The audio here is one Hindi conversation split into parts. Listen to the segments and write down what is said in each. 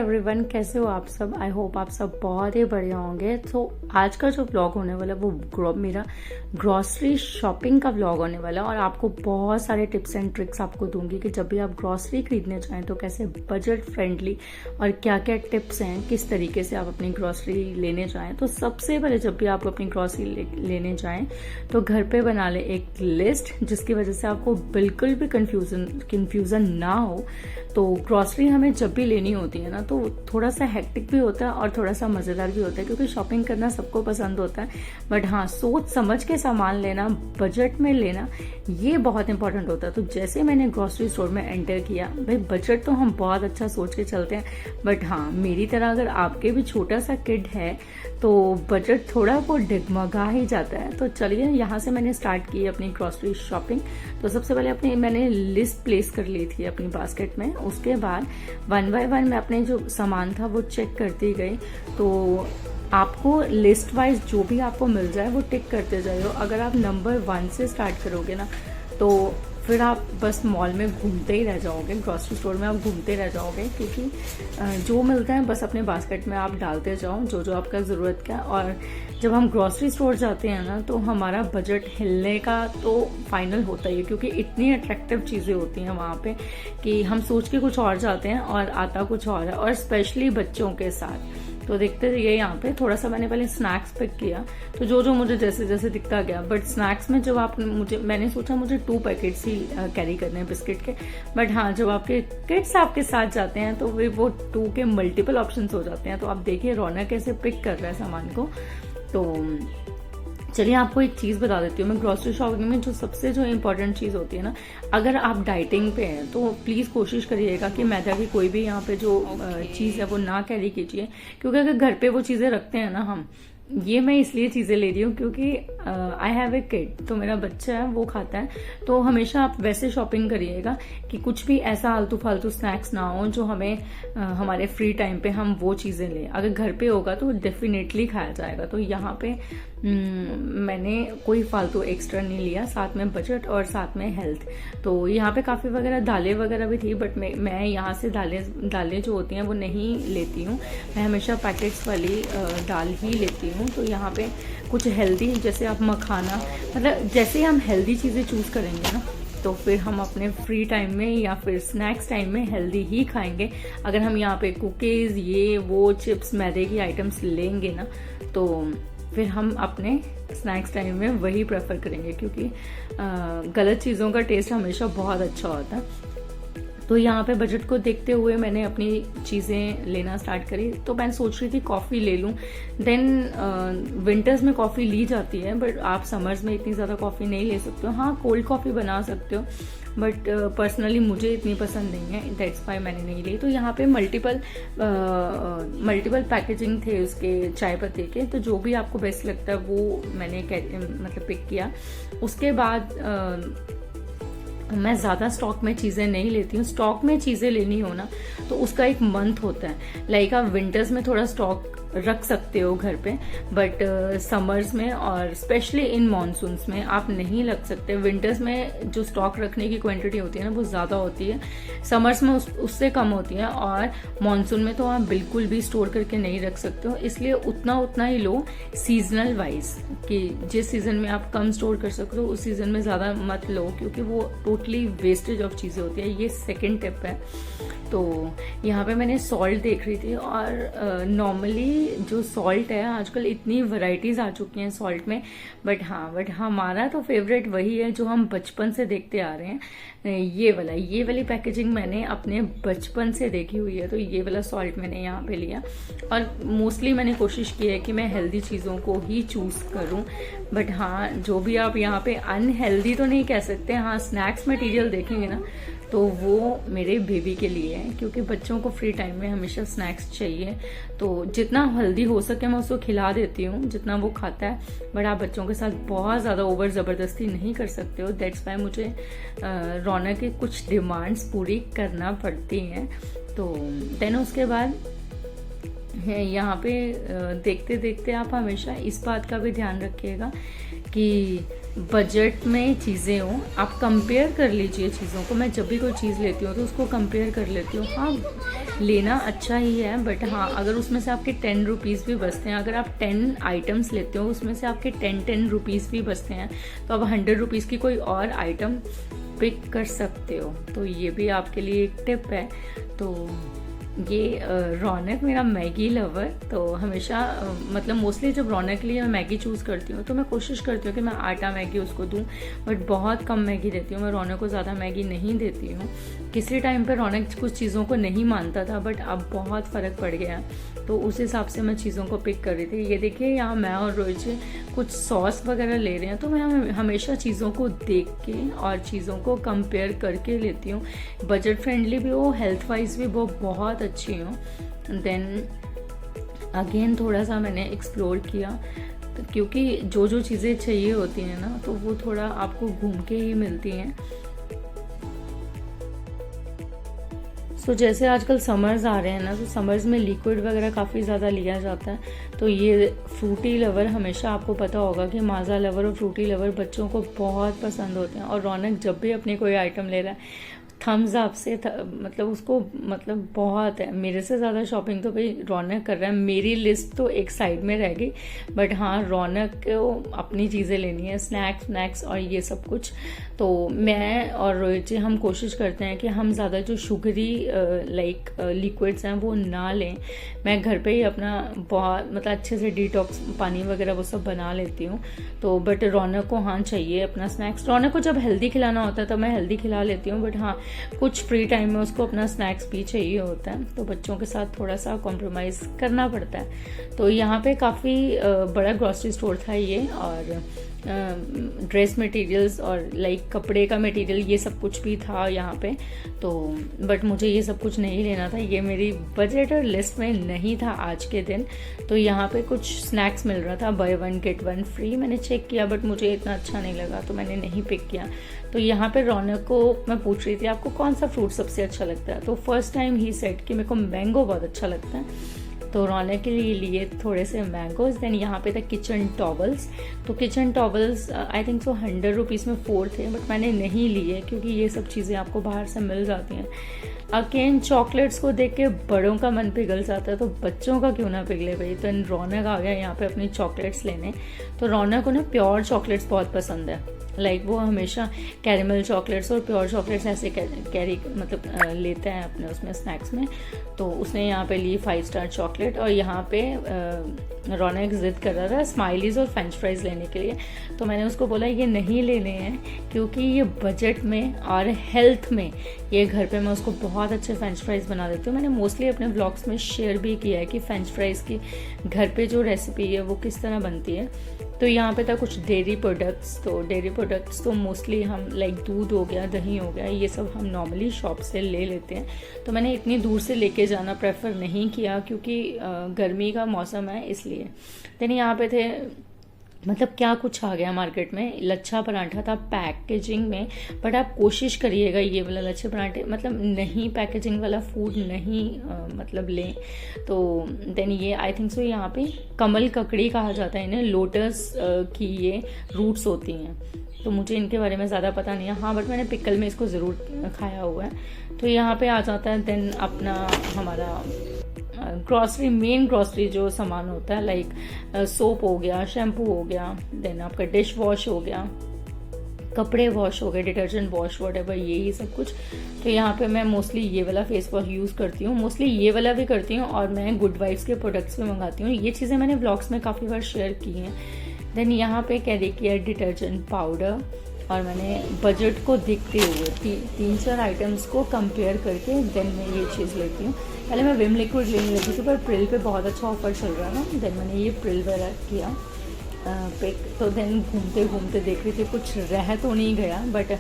एवरीवन, कैसे हो आप सब। आई होप आप सब बहुत ही बढ़िया होंगे। तो आज का जो ब्लॉग होने वाला है वो मेरा ग्रॉसरी शॉपिंग का ब्लॉग होने वाला है और आपको बहुत सारे टिप्स एंड ट्रिक्स आपको दूंगी कि जब भी आप ग्रॉसरी खरीदने चाहें तो कैसे बजट फ्रेंडली और क्या क्या टिप्स हैं, किस तरीके से आप अपनी ग्रॉसरी लेने जाएं। तो सबसे पहले जब भी आप अपनी ग्रॉसरी लेने जाएं तो घर पे बना लें एक लिस्ट, जिसकी वजह से आपको बिल्कुल भी कंफ्यूजन ना हो। तो ग्रॉसरी हमें जब भी लेनी होती है ना तो थोड़ा सा हेक्टिक भी होता है और थोड़ा सा मज़ेदार भी होता है, क्योंकि शॉपिंग करना सबको पसंद होता है। बट हाँ, सोच समझ के सामान लेना, बजट में लेना, ये बहुत इंपॉर्टेंट होता है। तो जैसे मैंने ग्रॉसरी स्टोर में एंटर किया, भाई बजट तो हम बहुत अच्छा सोच के चलते हैं, बट हाँ मेरी तरह अगर आपके भी छोटा सा किड है तो बजट थोड़ा वो डगमगा ही जाता है। तो चलिए, यहाँ से मैंने स्टार्ट की अपनी ग्रॉसरी शॉपिंग। तो सबसे पहले मैंने लिस्ट प्लेस कर ली थी अपनी बास्केट में। उसके बाद 1 बाय 1 मैं अपने जो सामान था वो चेक करती गई। तो आपको लिस्ट वाइज जो भी आपको मिल जाए वो टिक करते जाइए। अगर आप नंबर 1 से स्टार्ट करोगे ना तो फिर आप बस मॉल में घूमते ही रह जाओगे, ग्रॉसरी स्टोर में आप घूमते रह जाओगे, क्योंकि जो मिलता है बस अपने बास्केट में आप डालते जाओ जो जो आपका ज़रूरत का। और जब हम ग्रॉसरी स्टोर जाते हैं ना तो हमारा बजट हिलने का तो फाइनल होता ही है, क्योंकि इतनी अट्रैक्टिव चीज़ें होती हैं वहाँ पे कि हम सोच के कुछ और जाते हैं और आता कुछ और है, और स्पेशली बच्चों के साथ। तो देखते रहिए। यहाँ पे थोड़ा सा मैंने पहले स्नैक्स पिक किया, तो जो जो मुझे जैसे जैसे दिखता गया। बट स्नैक्स में जब मैंने सोचा मुझे 2 पैकेट्स ही कैरी करने हैं बिस्किट के। बट हाँ, जब आपके किड्स आपके साथ जाते हैं तो वो 2 के मल्टीपल ऑप्शंस हो जाते हैं। तो आप देखिए रौनक कैसे पिक कर रहा है सामान को। तो चलिए, आपको एक चीज़ बता देती हूँ। मैं ग्रॉसरी शॉपिंग में जो इम्पोर्टेंट चीज़ होती है ना, अगर आप डाइटिंग पे हैं तो प्लीज़ कोशिश करिएगा कि मैदा की कोई भी यहाँ पे जो चीज़ है वो ना कैरी कीजिए, क्योंकि अगर घर पे वो चीज़ें रखते हैं ना हम, ये मैं इसलिए चीज़ें ले रही हूँ क्योंकि आई हैव ए किड, तो मेरा बच्चा है वो खाता है। तो हमेशा आप वैसे शॉपिंग करिएगा कि कुछ भी ऐसा आलतू फालतू स्नैक्स ना हो जो हमें हमारे फ्री टाइम पे हम वो चीज़ें लें। अगर घर पे होगा तो डेफिनेटली खाया जाएगा। तो यहाँ पे मैंने कोई फालतू एक्स्ट्रा नहीं लिया, साथ में बजट और साथ में हेल्थ। तो यहाँ पे काफ़ी दालें वगैरह भी थी, बट मैं यहाँ से दालें जो होती हैं वो नहीं लेती हूँ। मैं हमेशा पैकेट्स वाली दाल ही लेती हूँ। तो यहाँ पे कुछ हेल्दी, जैसे आप मखाना, मतलब जैसे हम हेल्दी चीज़ें चूज़ करेंगे ना तो फिर हम अपने फ्री टाइम में या फिर स्नैक्स टाइम में हेल्दी ही खाएंगे। अगर हम यहाँ पे कुकीज़, ये वो चिप्स, मैदे की आइटम्स लेंगे ना तो फिर हम अपने स्नैक्स टाइम में वही प्रेफर करेंगे, क्योंकि गलत चीज़ों का टेस्ट हमेशा बहुत अच्छा होता है। तो यहाँ पे बजट को देखते हुए मैंने अपनी चीज़ें लेना स्टार्ट करी। तो मैं सोच रही थी कॉफ़ी ले लूँ। देन विंटर्स में कॉफ़ी ली जाती है, बट आप समर्स में इतनी ज़्यादा कॉफ़ी नहीं ले सकते हो। हाँ, कोल्ड कॉफ़ी बना सकते हो, बट पर्सनली मुझे इतनी पसंद नहीं है, दैट्स वाई मैंने नहीं ली। तो यहाँ पे मल्टीपल पैकेजिंग थे उसके चाय पत्ती के। तो जो भी आपको बेस्ट लगता है वो मैंने मतलब पिक किया। उसके बाद मैं ज़्यादा स्टॉक में चीज़ें नहीं लेती हूँ। स्टॉक में चीज़ें लेनी हो ना तो उसका एक मंथ होता है। लाइक आप विंटर्स में थोड़ा स्टॉक रख सकते हो घर पे, बट समर्स में और स्पेशली इन मानसून्स में आप नहीं रख सकते। विंटर्स में जो स्टॉक रखने की क्वांटिटी होती है ना वो ज़्यादा होती है, समर्स में उससे कम होती है, और मानसून में तो आप बिल्कुल भी स्टोर करके नहीं रख सकते हो। इसलिए उतना ही लो सीजनल वाइज, कि जिस सीज़न में आप कम स्टोर कर सकते हो उस सीज़न में ज़्यादा मत लो, क्योंकि वो टोटली वेस्टेज ऑफ चीज़ें होती है। ये सेकेंड टिप है। तो यहाँ पे मैंने सॉल्ट देख रही थी, और नॉर्मली जो सॉल्ट है आजकल इतनी वैरायटीज आ चुकी हैं सॉल्ट में, बट हमारा तो फेवरेट वही है जो हम बचपन से देखते आ रहे हैं। ये वाली पैकेजिंग मैंने अपने बचपन से देखी हुई है। तो ये वाला सॉल्ट मैंने यहाँ पे लिया, और मोस्टली मैंने कोशिश की है कि मैं हेल्दी चीज़ों को ही चूज़ करूँ। बट हाँ, जो भी आप यहाँ पे अनहेल्दी तो नहीं कह सकते। हाँ, स्नैक्स मटेरियल देखेंगे ना तो वो मेरे बेबी के लिए है, क्योंकि बच्चों को फ्री टाइम में हमेशा स्नैक्स चाहिए। तो जितना हेल्दी हो सके मैं उसको खिला देती हूँ, जितना वो खाता है। बट आप बच्चों के साथ बहुत ज़्यादा ओवर ज़बरदस्ती नहीं कर सकते हो, दैट्स वाई मुझे रौनक की कुछ डिमांड्स पूरी करना पड़ती हैं। तो देन उसके बाद यहाँ पे देखते देखते आप हमेशा इस बात का भी ध्यान रखिएगा कि बजट में चीज़ें हों, आप कंपेयर कर लीजिए चीज़ों को। मैं जब भी कोई चीज़ लेती हूँ तो उसको कंपेयर कर लेती हूँ। हाँ, लेना अच्छा ही है, बट हाँ, अगर उसमें से आपके 10 रुपीज़ भी बचते हैं, अगर आप 10 आइटम्स लेते हो उसमें से आपके 10 रुपीज़ भी बचते हैं, तो आप 100 रुपीज़ की कोई और आइटम पिक कर सकते हो। तो ये भी आपके लिए एक टिप है। तो ये रौनक मेरा मैगी लवर, तो हमेशा मतलब मोस्टली जब रौनक के लिए मैं मैगी चूज़ करती हूँ तो मैं कोशिश करती हूँ कि मैं आटा मैगी उसको दूँ, बट बहुत कम मैगी देती हूँ मैं। रौनक को ज़्यादा मैगी नहीं देती हूँ। किसी टाइम पर रौनक कुछ चीज़ों को नहीं मानता था, बट अब बहुत फ़र्क पड़ गया, तो उस हिसाब से मैं चीज़ों को पिक कर रही थी। ये देखिए, यहाँ मैं और रोहित जी कुछ सॉस वगैरह ले रहे हैं, तो मैं हमेशा चीज़ों को देख के और चीज़ों को कंपेयर करके लेती हूँ। बजट फ्रेंडली भी हो, हेल्थ वाइज भी वो बहुत अच्छी हो। देन अगेन थोड़ा सा मैंने एक्सप्लोर किया, तो क्योंकि जो जो चीज़ें चाहिए होती हैं ना, तो वो थोड़ा आपको घूम के ही मिलती हैं। सो जैसे आजकल समर्स आ रहे हैं ना, तो समर्स में लिक्विड वगैरह काफ़ी ज़्यादा लिया जाता है। तो ये फ्रूटी लवर, हमेशा आपको पता होगा कि माज़ा लवर और फ्रूटी लवर बच्चों को बहुत पसंद होते हैं। और रौनक जब भी अपनी कोई आइटम ले रहा है, थम्स अप से मतलब उसको मतलब बहुत है। मेरे से ज़्यादा शॉपिंग तो भाई रौनक कर रहा है। मेरी लिस्ट तो एक साइड में रह गई, बट हाँ, रौनक को अपनी चीज़ें लेनी है, स्नैक्स और ये सब कुछ। तो मैं और रोहित जी हम कोशिश करते हैं कि हम ज़्यादा जो शुगरी लाइक लिक्विड्स हैं वो ना लें। मैं घर पे ही अपना बहुत मतलब अच्छे से डिटॉक्स पानी वगैरह वो सब बना लेती हूँ। तो बट रौनक को हाँ चाहिए अपना स्नैक्स। रौनक को जब हेल्दी खिलाना होता है तो मैं हेल्दी खिला लेती हूँ, बट हाँ, कुछ फ्री टाइम में उसको अपना स्नैक्स भी चाहिए होता है। तो बच्चों के साथ थोड़ा सा कॉम्प्रोमाइज़ करना पड़ता है। तो यहाँ पे काफ़ी बड़ा ग्रॉसरी स्टोर था ये, और ड्रेस मटेरियल्स और लाइक कपड़े का मटेरियल ये सब कुछ भी था यहाँ पे। तो बट मुझे ये सब कुछ नहीं लेना था, ये मेरी बजट और लिस्ट में नहीं था आज के दिन। तो यहाँ पे कुछ स्नैक्स मिल रहा था, बाय 1 गेट 1 फ्री। मैंने चेक किया, बट मुझे इतना अच्छा नहीं लगा, तो मैंने नहीं पिक किया। तो यहाँ पे रौनक को मैं पूछ रही थी आपको कौन सा फ्रूट सबसे अच्छा लगता है, तो फर्स्ट टाइम ही सेट कि मेरे को मैंगो बहुत अच्छा लगता है। तो रौनक के लिए थोड़े से मैंगोज। देन यहाँ पे था किचन टॉवल्स। तो kitchen towels I think so 100 rupees में 4 थे, बट मैंने नहीं लिए क्योंकि ये सब चीज़ें आपको बाहर से मिल जाती हैं। अगेन चॉकलेट्स को देख के बड़ों का मन पिघल जाता है, तो बच्चों का क्यों ना पिघले भाई। तो रौनक आ गया यहाँ पे अपनी चॉकलेट्स लेने। तो रौनक को ना प्योर चॉकलेट्स बहुत पसंद है, लाइक वो हमेशा कैरेमल चॉकलेट्स और प्योर चॉकलेट्स ऐसे कैरी मतलब लेता है अपने उसमें स्नैक्स में। तो उसने यहाँ पे ली 5 स्टार चॉकलेट, और यहाँ पे रौनक जिद कर रहा था स्माइलीज और फ्रेंच फ्राइज लेने के लिए। तो मैंने उसको बोला ये नहीं लेने हैं, क्योंकि ये बजट में और हेल्थ में, ये घर पे मैं उसको बहुत अच्छे फ्रेंच फ्राइज बना देती हूँ। मैंने मोस्टली अपने व्लॉग्स में शेयर भी किया है कि फ्रेंच फ्राइज की घर पे जो रेसिपी है वो किस तरह बनती है। तो यहाँ पे था कुछ डेयरी प्रोडक्ट्स। तो डेयरी प्रोडक्ट्स तो मोस्टली हम लाइक दूध हो गया, दही हो गया, ये सब हम नॉर्मली शॉप से ले लेते हैं। तो मैंने इतनी दूर से लेके जाना प्रेफर नहीं किया, क्योंकि गर्मी का मौसम है इसलिए। देन यहाँ पे थे मतलब क्या कुछ आ गया मार्केट में, लच्छा पराठा था पैकेजिंग में। बट आप कोशिश करिएगा ये वाला लच्छे पराठे मतलब नहीं, पैकेजिंग वाला फूड नहीं मतलब लें। तो देन ये आई थिंक सो यहाँ पे कमल ककड़ी कहा जाता है इन्हें, लोटस की ये रूट्स होती हैं। तो मुझे इनके बारे में ज़्यादा पता नहीं है, हाँ, बट मैंने पिकल में इसको ज़रूर खाया हुआ है। तो यहाँ पे आ जाता है देन अपना हमारा ग्रॉसरी, मेन ग्रॉसरी जो सामान होता है, लाइक सोप हो गया, शैम्पू हो गया, देन आपका डिश वॉश हो गया, कपड़े वॉश हो गए, डिटर्जेंट वॉश, व्हाटएवर, यही सब कुछ। तो यहाँ पे मैं मोस्टली ये वाला फेस वॉश यूज़ करती हूँ, मोस्टली ये वाला भी करती हूँ, और मैं गुड वाइब्स के प्रोडक्ट्स भी मंगाती हूँ। ये चीज़ें मैंने व्लॉग्स में काफ़ी बार शेयर की हैं। देन यहाँ पे कैरी किया डिटर्जेंट पाउडर, और मैंने बजट को देखते हुए 3-4 आइटम्स को कंपेयर करके देन मैं ये चीज़ लेती हूँ। पहले मैं विम लिक्विड लेने लगी थी, पर प्रिल पे बहुत अच्छा ऑफर चल रहा है ना, देन मैंने ये प्रिल वगैरह किया पिक। तो देन घूमते घूमते देख रही थी, कुछ रह तो नहीं गया, बट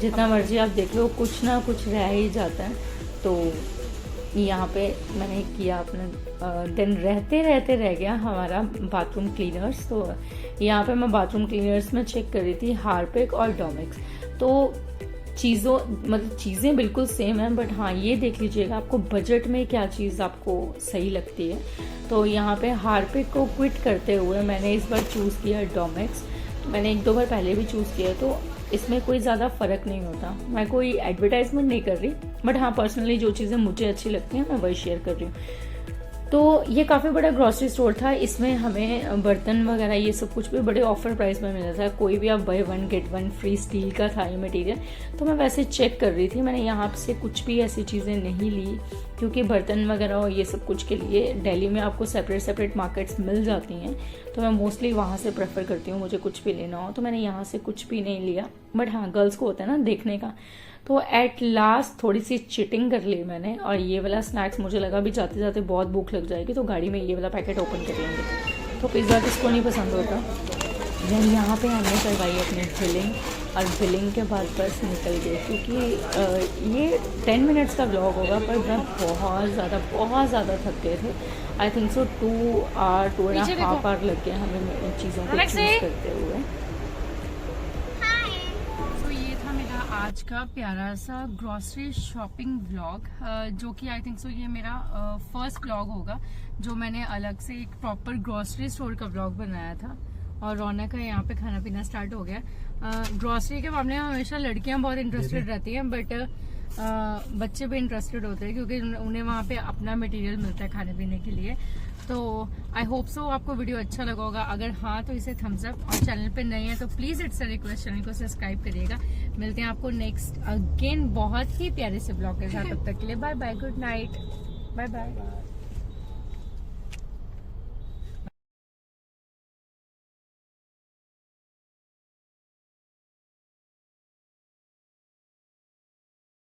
जितना मर्जी आप देख लो कुछ ना कुछ रह ही जाता है। तो यहाँ पे मैंने किया अपना, देन रहते रहते रह गया हमारा बाथरूम क्लीनर्स। तो यहाँ पे मैं बाथरूम क्लीनर्स में चेक कर रही थी हार्पिक और डोमेक्स। तो चीज़ें बिल्कुल सेम है, बट हाँ ये देख लीजिएगा आपको बजट में क्या चीज़ आपको सही लगती है। तो यहाँ पे हार्पिक को क्विट करते हुए मैंने इस बार चूज़ किया डोमेक्स। मैंने 1-2 बार पहले भी चूज़ किया, तो इसमें कोई ज़्यादा फ़र्क नहीं होता। मैं कोई एडवर्टाइजमेंट नहीं कर रही, बट हाँ पर्सनली जो चीज़ें मुझे अच्छी लगती हैं मैं वही शेयर कर रही हूँ। तो ये काफ़ी बड़ा ग्रॉसरी स्टोर था, इसमें हमें बर्तन वगैरह ये सब कुछ भी बड़े ऑफर प्राइस में मिला था। कोई भी आप बाय 1 गेट 1 फ्री स्टील का था ये मटेरियल। तो मैं वैसे चेक कर रही थी, मैंने यहाँ से कुछ भी ऐसी चीज़ें नहीं ली, क्योंकि बर्तन वगैरह और ये सब कुछ के लिए दिल्ली में आपको सेपरेट मार्केट्स मिल जाती हैं, तो मैं मोस्टली वहाँ से प्रेफर करती हूँ मुझे कुछ भी लेना हो। तो मैंने यहाँ से कुछ भी नहीं लिया, बट हाँ गर्ल्स को होता है ना देखने का। तो एट लास्ट थोड़ी सी चिटिंग कर ली मैंने, और ये वाला स्नैक्स मुझे लगा भी जाते जाते बहुत भूख लग जाएगी, तो गाड़ी में ये वाला पैकेट ओपन कर लेंगे। तो पिज़्ज़ा किसको नहीं पसंद होता। देन यहाँ पे हमने करवाई अपनी बिलिंग, और बिलिंग के बाद बस निकल गए, क्योंकि ये 10 मिनट्स का व्लॉग होगा, पर मैं बहुत ज़्यादा थक गए थे। आई थिंक सो 2.5 आवर लग गया हमें इन चीज़ों को चूज़ करते हुए। आज का प्यारा सा ग्रॉसरी शॉपिंग व्लॉग, जो कि आई थिंक सो ये मेरा फर्स्ट व्लॉग होगा जो मैंने अलग से एक प्रॉपर ग्रॉसरी स्टोर का व्लॉग बनाया था। और रौनक का यहाँ पे खाना पीना स्टार्ट हो गया। ग्रॉसरी के मामले में हमेशा लड़कियां बहुत इंटरेस्टेड रहती हैं, बट बच्चे भी इंटरेस्टेड होते हैं, क्योंकि उन्हें वहाँ पे अपना मटेरियल मिलता है खाने पीने के लिए। तो आई होप सो आपको वीडियो अच्छा लगा होगा। अगर हाँ तो इसे थम्स अप, और चैनल पे नए हैं तो please it's a request channel को सब्सक्राइब करिएगा। मिलते हैं आपको नेक्स्ट अगेन बहुत ही प्यारे से ब्लॉग के साथ। तब तक के लिए bye bye, good night, bye bye.